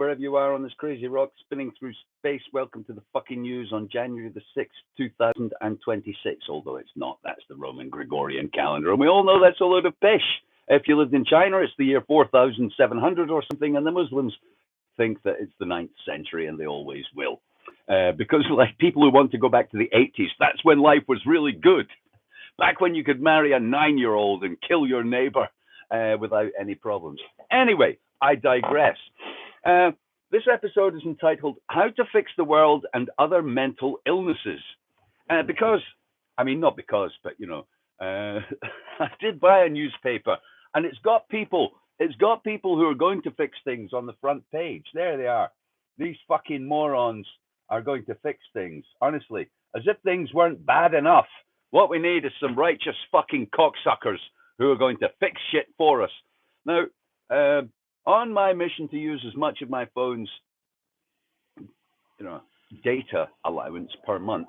wherever you are on this crazy rock spinning through space. Welcome to the fucking news on January the 6th, 2026. Although it's not, that's the Roman Gregorian calendar. And we all know that's a load of pish. If you lived in China, it's the year 4700 or something, and the Muslims think that it's the 9th century, and they always will. Because like people who want to go back to the 80s, that's when life was really good. Back when you could marry a 9-year-old and kill your neighbor without any problems. Anyway, I digress. This episode is entitled How to Fix the World and Other Mental Illnesses. Because, I mean, not because, but, you know, I did buy a newspaper, and it's got people who are going to fix things on the front page. There they are. These fucking morons are going to fix things, honestly, as if things weren't bad enough. What we need is some righteous fucking cocksuckers who are going to fix shit for us. Now, on my mission to use as much of my phone's, data allowance per month,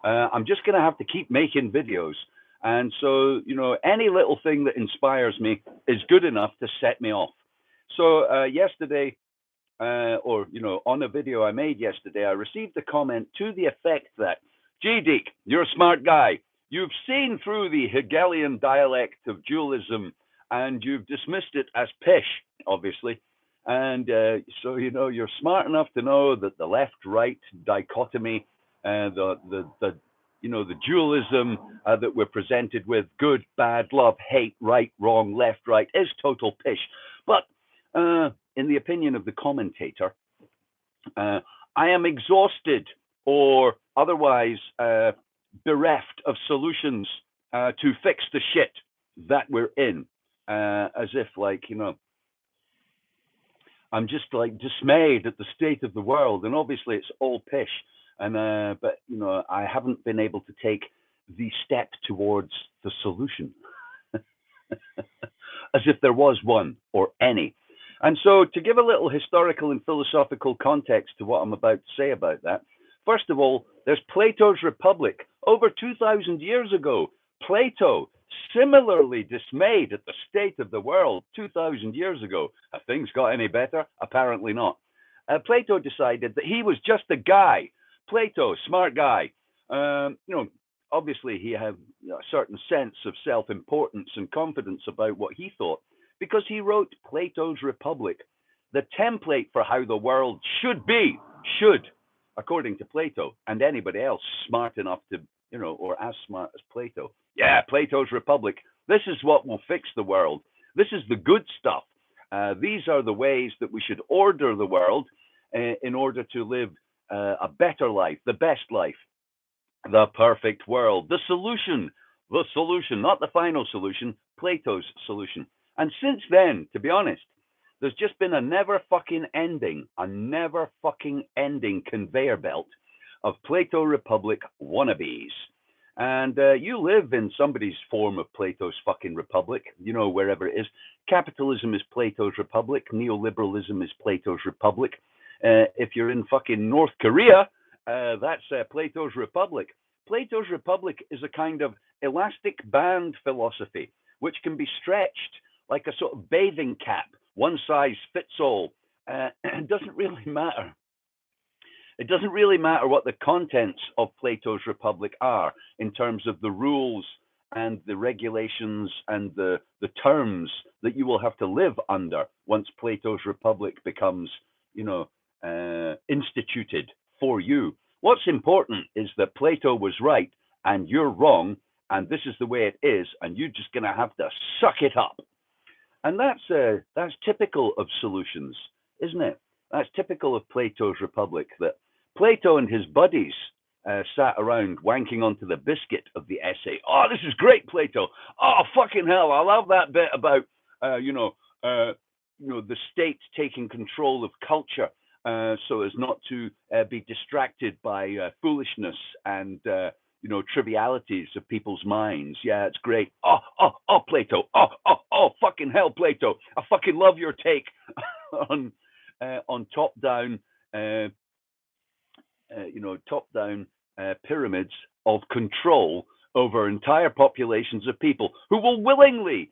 I'm just going to have to keep making videos. And so, any little thing that inspires me is good enough to set me off. So yesterday, on a video I made yesterday, I received a comment to the effect that, gee, Deke, you're a smart guy. You've seen through the Hegelian dialect of dualism, and you've dismissed it as pish, obviously. And so, you're smart enough to know that the left-right dichotomy, the dualism that we're presented with, good, bad, love, hate, right, wrong, left, right, is total pish. But in the opinion of the commentator, I am exhausted or otherwise bereft of solutions to fix the shit that we're in. As if, I'm just dismayed at the state of the world, and obviously it's all pish. And but I haven't been able to take the step towards the solution, as if there was one or any. And so, to give a little historical and philosophical context to what I'm about to say about that, first of all, there's Plato's Republic. Over 2,000 years ago, Plato, similarly dismayed at the state of the world 2,000 years ago. Have things got any better? Apparently not. Plato decided that he was just a guy. Plato, smart guy. Obviously he had a certain sense of self-importance and confidence about what he thought, because he wrote Plato's Republic, the template for how the world should be, according to Plato, and anybody else smart enough to, or as smart as Plato. Yeah, Plato's Republic. This is what will fix the world. This is the good stuff. These are the ways that we should order the world in order to live a better life, the best life, the perfect world, the solution, not the final solution, Plato's solution. And since then, to be honest, there's just been a never fucking ending conveyor belt of Plato Republic wannabes. And you live in somebody's form of Plato's fucking republic, wherever it is. Capitalism is Plato's republic. Neoliberalism is Plato's republic. If you're in fucking North Korea, that's Plato's republic. Plato's republic is a kind of elastic band philosophy, which can be stretched like a sort of bathing cap. One size fits all. It doesn't really matter. It doesn't really matter what the contents of Plato's Republic are in terms of the rules and the regulations and the terms that you will have to live under once Plato's Republic becomes, instituted for you. What's important is that Plato was right and you're wrong, and this is the way it is, and you're just going to have to suck it up. And that's typical of solutions, isn't it? That's typical of Plato's Republic, that Plato and his buddies sat around wanking onto the biscuit of the essay. Oh, this is great, Plato. Oh, fucking hell, I love that bit about, the state taking control of culture so as not to be distracted by foolishness and, trivialities of people's minds. Yeah, it's great. Oh, Plato. Oh, fucking hell, Plato. I fucking love your take on top-down, top-down pyramids of control over entire populations of people who will willingly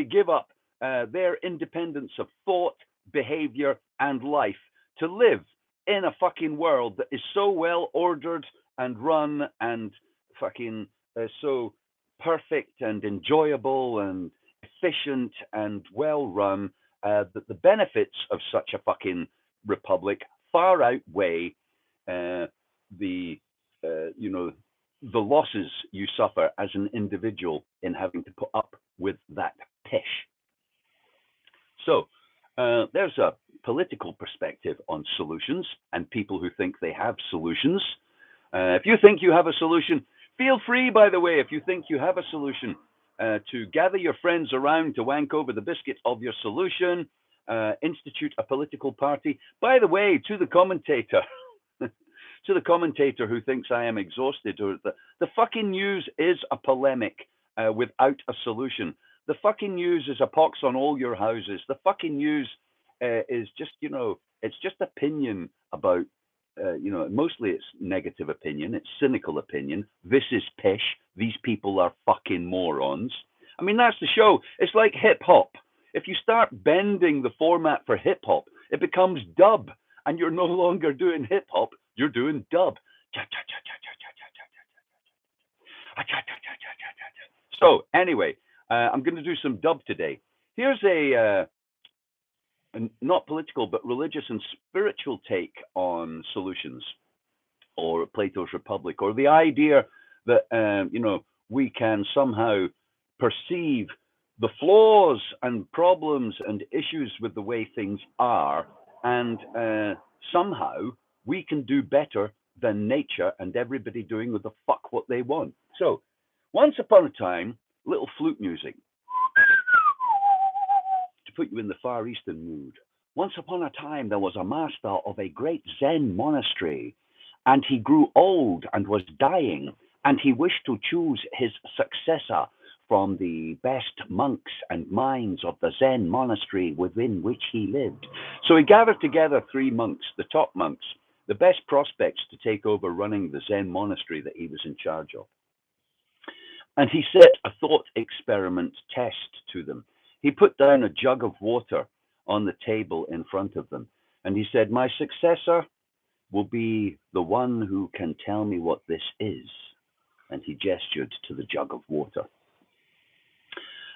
give up their independence of thought, behavior, and life to live in a fucking world that is so well ordered and run and fucking so perfect and enjoyable and efficient and well run that the benefits of such a fucking republic far outweigh the you know the losses you suffer as an individual in having to put up with that pish. So there's a political perspective on solutions and people who think they have solutions. If you think you have a solution, feel free, by the way, if you think you have a solution, to gather your friends around to wank over the biscuit of your solution, institute a political party. By the way, to the commentator, to the commentator who thinks I am exhausted, or the fucking news is a polemic without a solution. The fucking news is a pox on all your houses. The fucking news is just, it's just opinion about, mostly it's negative opinion. It's cynical opinion. This is pish. These people are fucking morons. I mean, that's the show. It's like hip hop. If you start bending the format for hip hop, it becomes dub, and you're no longer doing hip hop. You're doing dub. So anyway, I'm going to do some dub today. Here's a not political, but religious and spiritual take on solutions, or Plato's Republic, or the idea that we can somehow perceive the flaws and problems and issues with the way things are, and somehow we can do better than nature and everybody doing with the fuck what they want. So, once upon a time, little flute music to put you in the Far Eastern mood. Once upon a time, there was a master of a great Zen monastery, and he grew old and was dying, and he wished to choose his successor from the best monks and minds of the Zen monastery within which he lived. So he gathered together 3 monks, the top monks, the best prospects to take over running the Zen monastery that he was in charge of. And he set a thought experiment test to them. He put down a jug of water on the table in front of them, and he said, "My successor will be the one who can tell me what this is." And he gestured to the jug of water.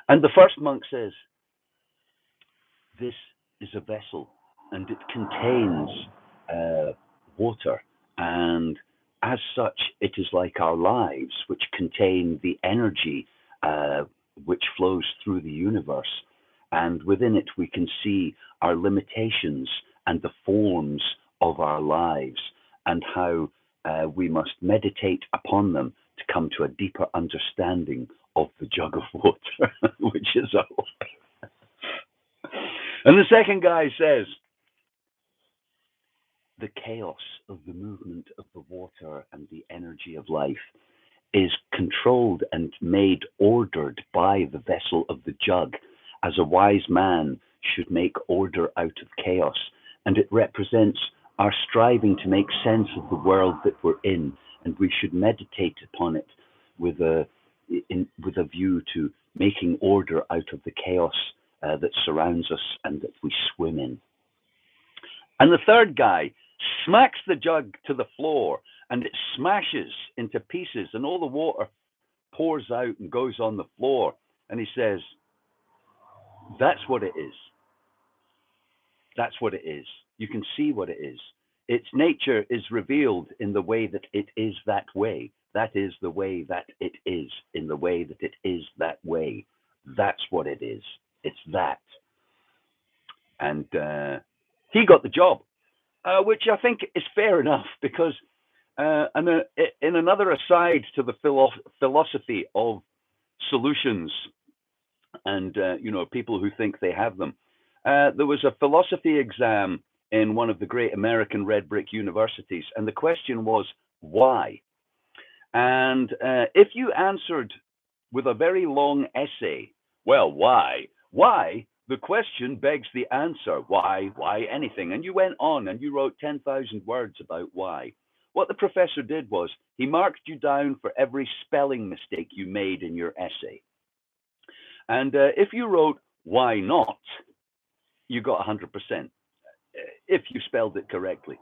And the first monk says, "This is a vessel, and it contains water, and as such, it is like our lives, which contain the energy which flows through the universe. And within it, we can see our limitations and the forms of our lives, and how we must meditate upon them to come to a deeper understanding of the jug of water," which is all. And the second guy says, "The chaos of the movement of the water and the energy of life is controlled and made ordered by the vessel of the jug, as a wise man should make order out of chaos. And it represents our striving to make sense of the world that we're in, and we should meditate upon it with a view to making order out of the chaos that surrounds us and that we swim in." And the third guy smacks the jug to the floor, and it smashes into pieces, and all the water pours out and goes on the floor. And he says, "That's what it is. That's what it is. You can see what it is. Its nature is revealed in the way that it is that way. That is the way that it is, in the way that it is that way. That's what it is. It's that." And he got the job, which I think is fair enough, because in another aside to the philosophy of solutions and people who think they have them, there was a philosophy exam in one of the great American red brick universities, and the question was, why? And if you answered with a very long essay, well, why? Why? The question begs the answer. Why anything? And you went on and you wrote 10,000 words about why. What the professor did was he marked you down for every spelling mistake you made in your essay. And if you wrote "why not," you got 100%. if you spelled it correctly.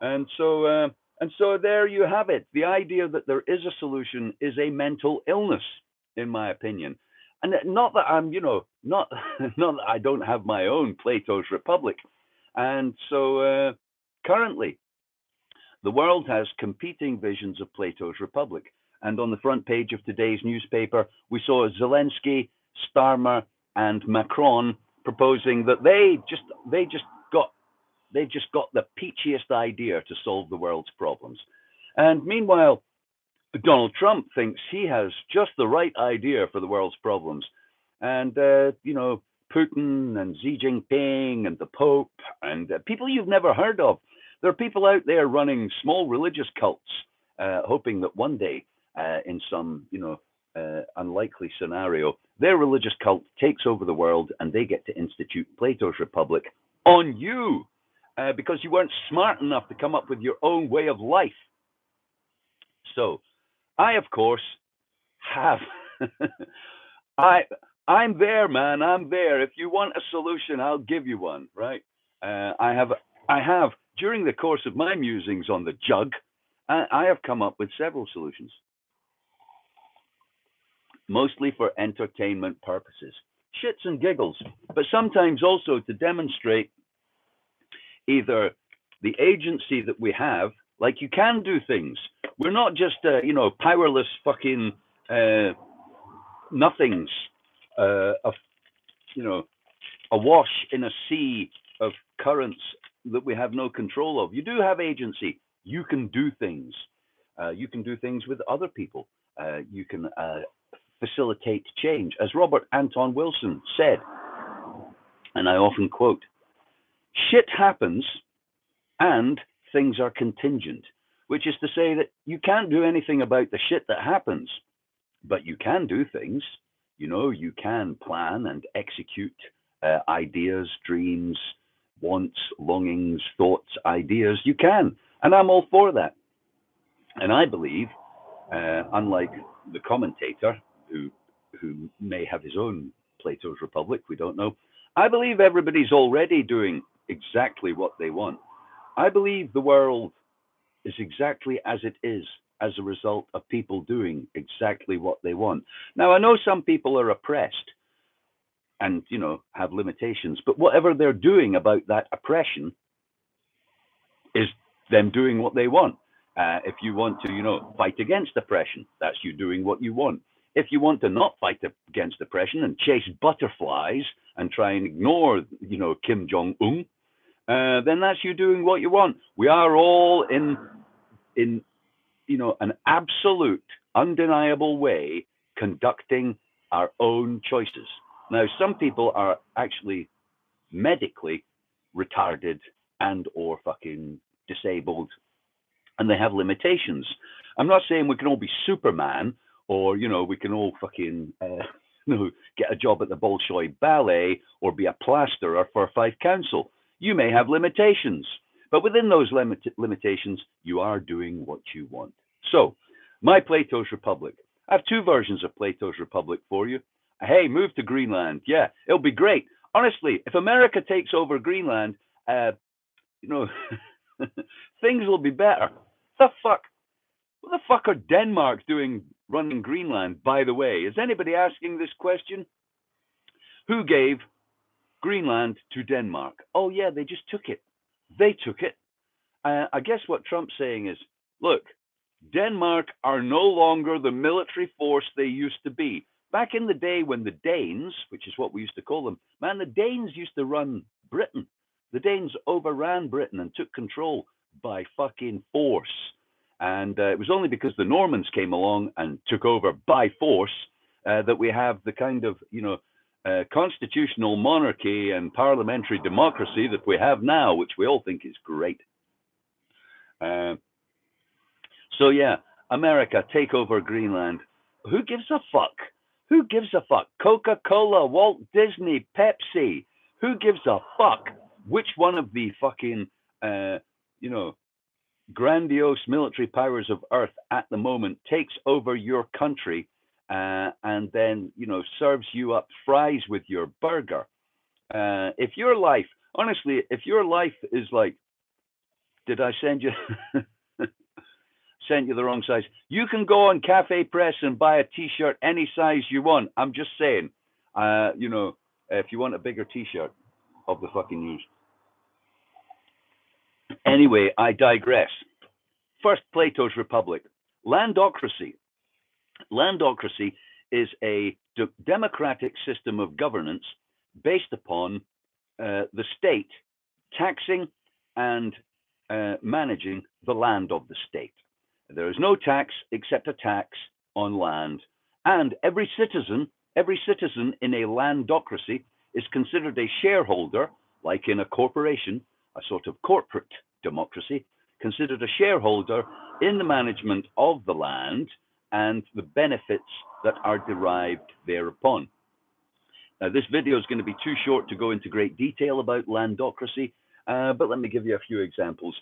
And so there you have it. The idea that there is a solution is a mental illness, in my opinion. And not that I'm, not not that I don't have my own Plato's Republic. And so currently, the world has competing visions of Plato's Republic. And on the front page of today's newspaper, we saw Zelensky, Starmer, and Macron proposing that they've just got the peachiest idea to solve the world's problems. And meanwhile, Donald Trump thinks he has just the right idea for the world's problems. And, Putin and Xi Jinping and the Pope and people you've never heard of. There are people out there running small religious cults, hoping that one day, in some, unlikely scenario, their religious cult takes over the world and they get to institute Plato's Republic on you. Because you weren't smart enough to come up with your own way of life. So, I, of course, have. I'm there, man. I'm there. If you want a solution, I'll give you one. Right? I have during the course of my musings on the jug, I have come up with several solutions, mostly for entertainment purposes, shits and giggles, but sometimes also to demonstrate either the agency that we have, like you can do things. We're not just, powerless fucking nothings, awash in a sea of currents that we have no control of. You do have agency. You can do things. You can do things with other people. You can facilitate change. As Robert Anton Wilson said, and I often quote, shit happens and things are contingent, which is to say that you can't do anything about the shit that happens, but you can do things. You can plan and execute ideas, dreams, wants, longings, thoughts, ideas. You can. And I'm all for that. And I believe, unlike the commentator who may have his own Plato's Republic, we don't know, I believe everybody's already doing exactly what they want. I believe the world is exactly as it is as a result of people doing exactly what they want. Now, I know some people are oppressed and, have limitations, but whatever they're doing about that oppression is them doing what they want. If you want to, fight against oppression, that's you doing what you want. If you want to not fight against oppression and chase butterflies and try and ignore, Kim Jong-un, then that's you doing what you want. We are all in an absolute, undeniable way conducting our own choices. Now, some people are actually medically retarded and or fucking disabled, and they have limitations. I'm not saying we can all be Superman or, we can all fucking get a job at the Bolshoi Ballet or be a plasterer for Fife Council. You may have limitations, but within those limitations, you are doing what you want. So, my Plato's Republic. I have two versions of Plato's Republic for you. Hey, move to Greenland. Yeah, it'll be great. Honestly, if America takes over Greenland, things will be better. What the fuck are Denmark doing running Greenland, by the way? Is anybody asking this question? Who gave Greenland to Denmark? Oh, yeah, they just took it. They took it. I guess what Trump's saying is, look, Denmark are no longer the military force they used to be. Back in the day when the Danes, which is what we used to call them, man, the Danes used to run Britain. The Danes overran Britain and took control by fucking force. And it was only because the Normans came along and took over by force that we have the kind of, constitutional monarchy and parliamentary democracy that we have now, which we all think is great. So yeah, America, take over Greenland. Who gives a fuck? Who gives a fuck? Coca-Cola, Walt Disney, Pepsi. Who gives a fuck which one of the fucking, grandiose military powers of Earth at the moment takes over your country and then, serves you up fries with your burger? If your life Honestly, if your life is like, did I send you sent you the wrong size? You can go on Cafe Press and buy a T-shirt any size you want. I'm just saying, you know, if you want a bigger T-shirt of the fucking news. Anyway, I digress. First, Plato's Republic. Landocracy. Landocracy is a democratic system of governance based upon the state taxing and managing the land of the state. There is no tax except a tax on land, and every citizen in a landocracy is considered a shareholder, like in a corporation, a sort of corporate democracy, considered a shareholder in the management of the land and the benefits that are derived thereupon. Now, this video is going to be too short to go into great detail about landocracy, but let me give you a few examples.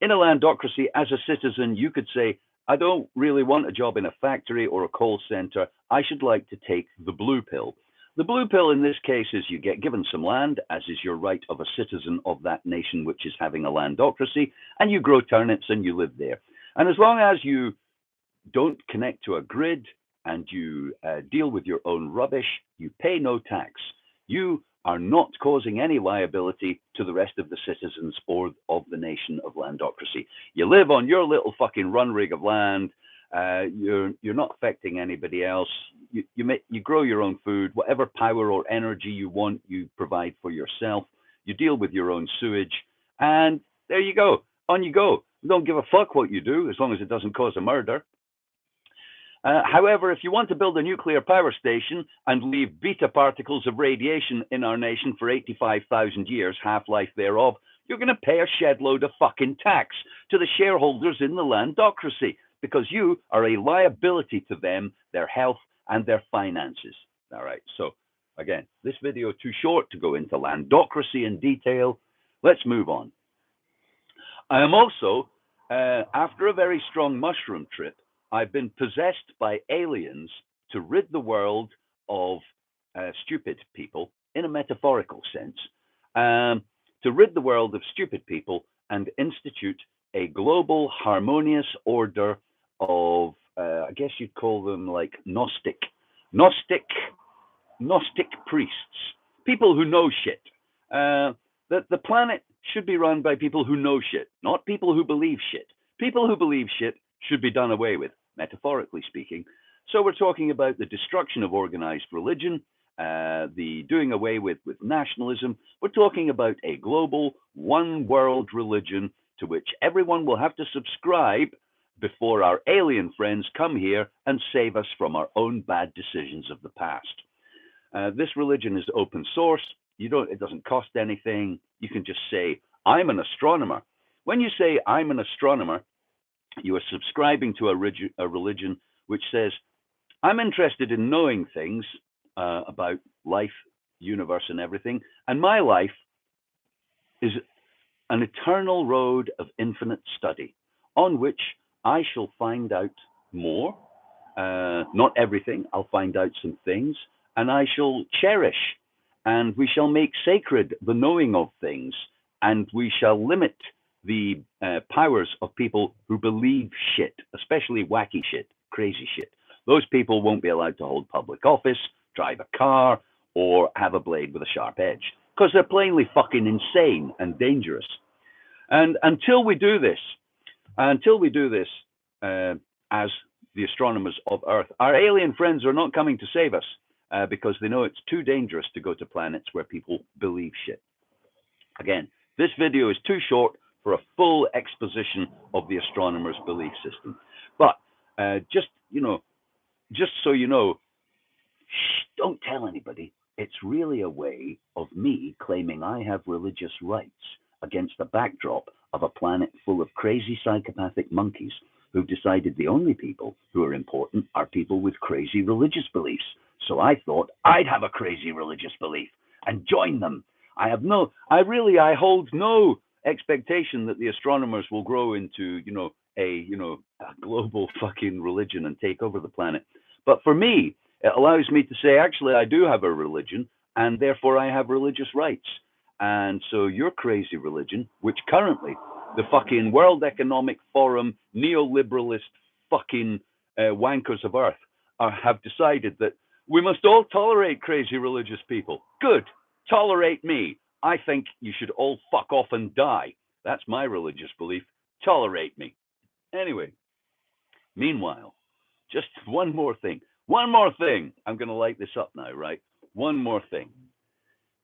In a landocracy, as a citizen, you could say, I don't really want a job in a factory or a call center. I should like to take the blue pill. The blue pill in this case is you get given some land, as is your right of a citizen of that nation which is having a landocracy, and you grow turnips and you live there. And as long as you don't connect to a grid and you deal with your own rubbish, you pay no tax. You are not causing any liability to the rest of the citizens or of the nation of landocracy. You live on your little fucking run rig of land. You're not affecting anybody else. You grow your own food. Whatever power or energy you want, you provide for yourself. You deal with your own sewage, and there you go. On you go. Don't give a fuck what you do as long as it doesn't cause a murder. However, if you want to build a nuclear power station and leave beta particles of radiation in our nation for 85,000 years, half-life thereof, you're going to pay a shed load of fucking tax to the shareholders in the landocracy because you are a liability to them, their health, and their finances. All right, so again, this video is too short to go into landocracy in detail. Let's move on. I am also, after a very strong mushroom trip, I've been possessed by aliens to rid the world of stupid people, in a metaphorical sense, to rid the world of stupid people and institute a global harmonious order of, I guess you'd call them like Gnostic priests, people who know shit. That the planet should be run by people who know shit, not people who believe shit. People who believe shit should be done away with, metaphorically speaking. So we're talking about the destruction of organized religion, the doing away with nationalism. We're talking about a global one world religion to which everyone will have to subscribe before our alien friends come here and save us from our own bad decisions of the past. This religion is open source. It doesn't cost anything. You can just say, I'm an astronomer. When you say I'm an astronomer, you are subscribing to a religion which says, I'm interested in knowing things about life, universe, and everything, and my life is an eternal road of infinite study on which I shall find out more. Not everything, I'll find out some things, and I shall cherish, and we shall make sacred the knowing of things, and we shall limit the powers of people who believe shit, especially wacky shit, crazy shit. Those people won't be allowed to hold public office, drive a car, or have a blade with a sharp edge, because they're plainly fucking insane and dangerous. And until we do this, as the astronomers of Earth, our alien friends are not coming to save us because they know it's too dangerous to go to planets where people believe shit. Again, this video is too short for a full exposition of the astronomers' belief system. But just so you know, don't tell anybody. It's really a way of me claiming I have religious rights against the backdrop of a planet full of crazy psychopathic monkeys who've decided the only people who are important are people with crazy religious beliefs. So I thought I'd have a crazy religious belief and join them. I hold no expectation that the astronomers will grow into, a global fucking religion and take over the planet. But for me, it allows me to say, actually, I do have a religion, and therefore I have religious rights. And so your crazy religion, which currently the fucking World Economic Forum neoliberalist fucking wankers of earth have decided that we must all tolerate crazy religious people. Good. Tolerate me. I think you should all fuck off and die. That's my religious belief. Tolerate me. Anyway, meanwhile, just one more thing. One more thing. I'm going to light this up now, right? One more thing.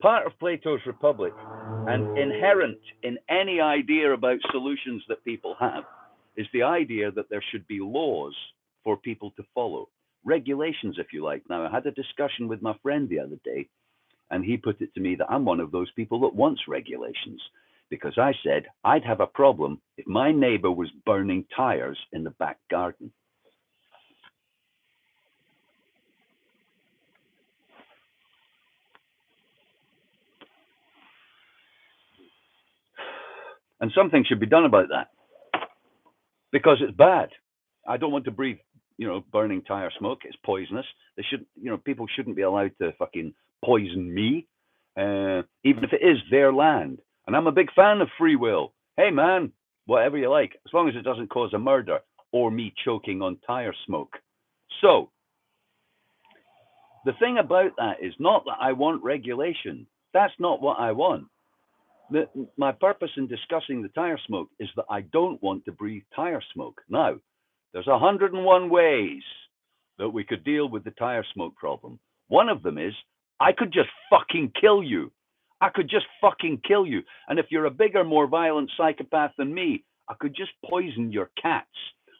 Part of Plato's Republic, and inherent in any idea about solutions that people have, is the idea that there should be laws for people to follow. Regulations, if you like. Now, I had a discussion with my friend the other day, and he put it to me that I'm one of those people that wants regulations, because I said I'd have a problem if my neighbor was burning tires in the back garden. And something should be done about that, because it's bad. I don't want to breathe, burning tire smoke. It's poisonous. They should, people shouldn't be allowed to fucking poison me, even if it is their land. And I'm a big fan of free will. Hey, man, whatever you like, as long as it doesn't cause a murder or me choking on tire smoke. So, the thing about that is not that I want regulation. That's not what I want. My purpose in discussing the tire smoke is that I don't want to breathe tire smoke. Now, there's 101 ways that we could deal with the tire smoke problem. One of them is I could just fucking kill you. I could just fucking kill you. And if you're a bigger, more violent psychopath than me, I could just poison your cats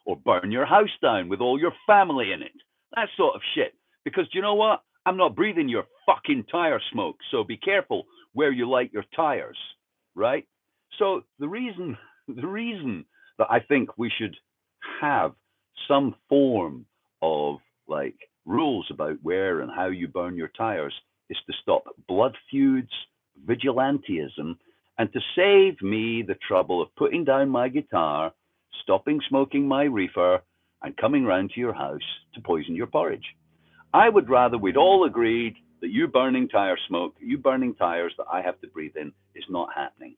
or burn your house down with all your family in it. That sort of shit. Because do you know what? I'm not breathing your fucking tire smoke. So be careful where you light your tires, right? So the reason that I think we should have some form of like rules about where and how you burn your tires is to stop blood feuds, vigilantism, and to save me the trouble of putting down my guitar, stopping smoking my reefer, and coming round to your house to poison your porridge. I would rather we'd all agreed that you burning tire smoke, you burning tires that I have to breathe in is not happening.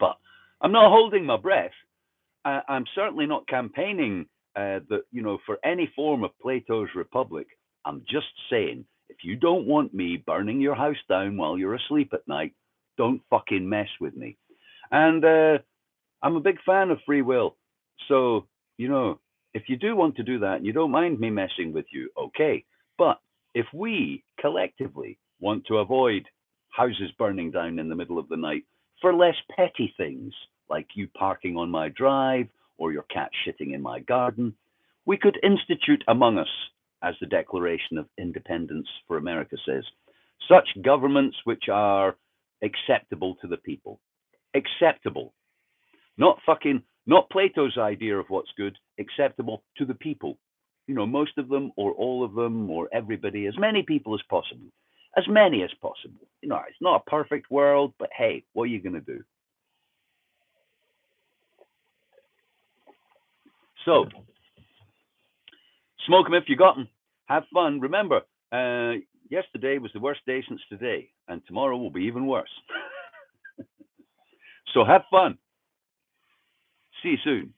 But I'm not holding my breath. I'm certainly not campaigning for any form of Plato's Republic. I'm just saying, if you don't want me burning your house down while you're asleep at night, don't fucking mess with me. And I'm a big fan of free will. So, if you do want to do that and you don't mind me messing with you, okay. But if we collectively want to avoid houses burning down in the middle of the night for less petty things, like you parking on my drive or your cat shitting in my garden, we could institute among us, as the Declaration of Independence for America says, such governments which are acceptable to the people. Acceptable. Not Plato's idea of what's good, acceptable to the people. Most of them or all of them or everybody, as many people as possible. As many as possible. It's not a perfect world, but hey, what are you going to do? So, smoke them if you got them. Have fun. Remember, yesterday was the worst day since today, and tomorrow will be even worse. So have fun. See you soon.